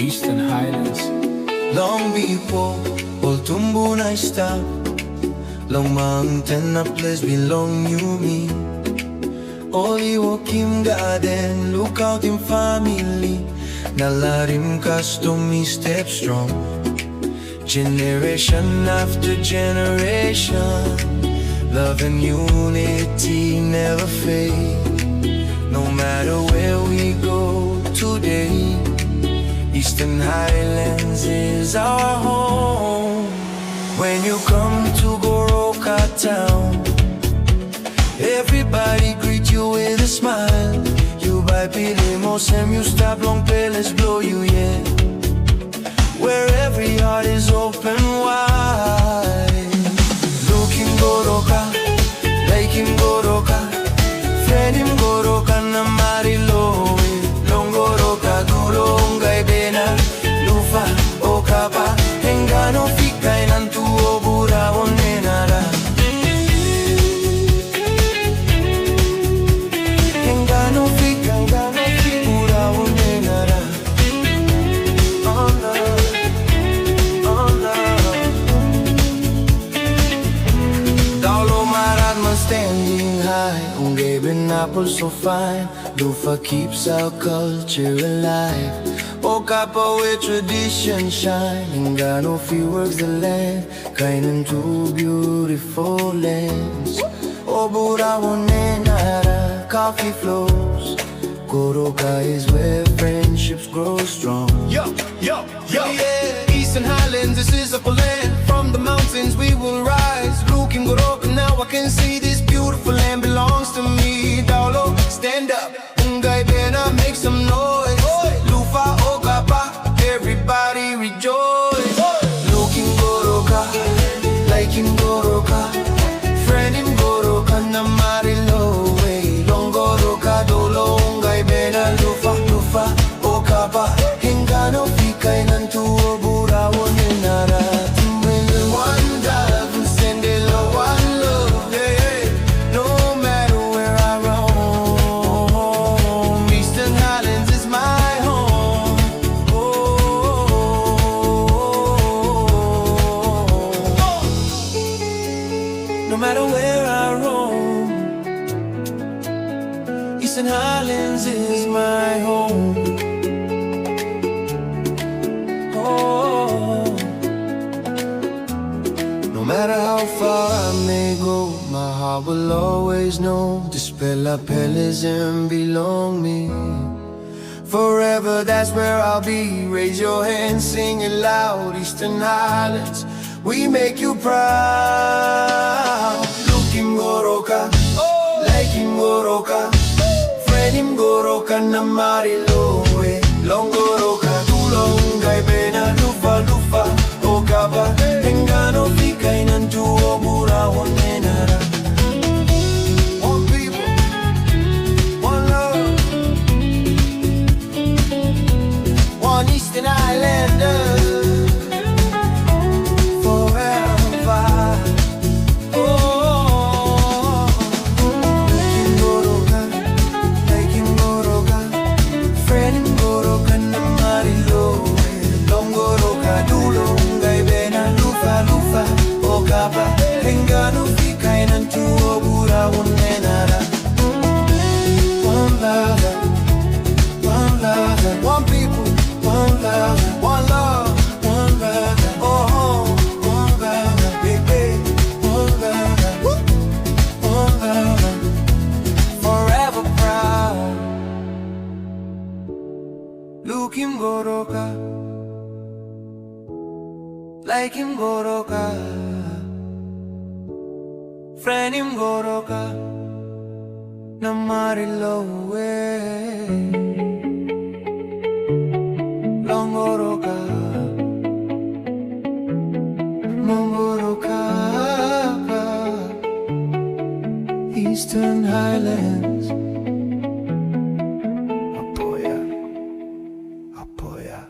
Eastern Highlands. Long before all tumbun I stop, long mountain a place belong you me. Only Lukim Garden, look out in family. Nalarim custom me step strong. Generation after generation, love and unity never fade. No matter where we go today, Eastern Highlands is our home. When you come to Goroka town, everybody greet you with a smile. You buy pilimos and you stop long pellets blow you, yeah. Where every heart is open wide. Lukim Goroka, Lukim Goroka, Friend Goroka na mariloe. Long Goroka gulonga ibena, lufa okapa, engano fi Kainantu obura onenara. Engano fi bura onenara. Oh love, oh love. Daulo maratma standing high, ungeben apple so fine. Lufa keeps our culture alive. Okapa where tradition shine. Engano fi works the land, Kainantu beautiful lands. Obura wonenara, coffee flows. Goroka is where friendships grow strong. Yo, yo, yo, yeah. Eastern Highlands, this is a land. From the mountains we will rise. Lukim Goroka, now I can see this beautiful land belongs to me. Daulo, stand up, ungai bena, make some noise. Lufa okapa, everybody rejoice. Lukim Goroka, Lukim Goroka, friend in Goroka na mariloe. Long Goroka dolo, ungai bena, lufa, lufa okapa, engano fi Kainantu obura wonenara. No matter where I roam, Eastern Highlands is my home. Oh, no matter how far I may go, my heart will always know this Pella Melanesian belong me. Forever, that's where I'll be. Raise your hands, sing it loud. Eastern Highlands, we make you proud. Lukim Goroka, Lukim Goroka, Friend Goroka na mariloe. Long Goroka tulonga ibena, lufa lufa okapa, engano fi Kainantu obura wonenara. One people, one love, one Eastern Islander. Engano fi Kainantu obura wonenara. One love, one love, one people, one love, one love, one love. Oh, one love, baby, one love, one love, forever proud. Lukim Goroka, Lukim Goroka, Friend Goroka na mariloe. Long Goroka, Long Goroka, Eastern Highlands. Apoya, apoya.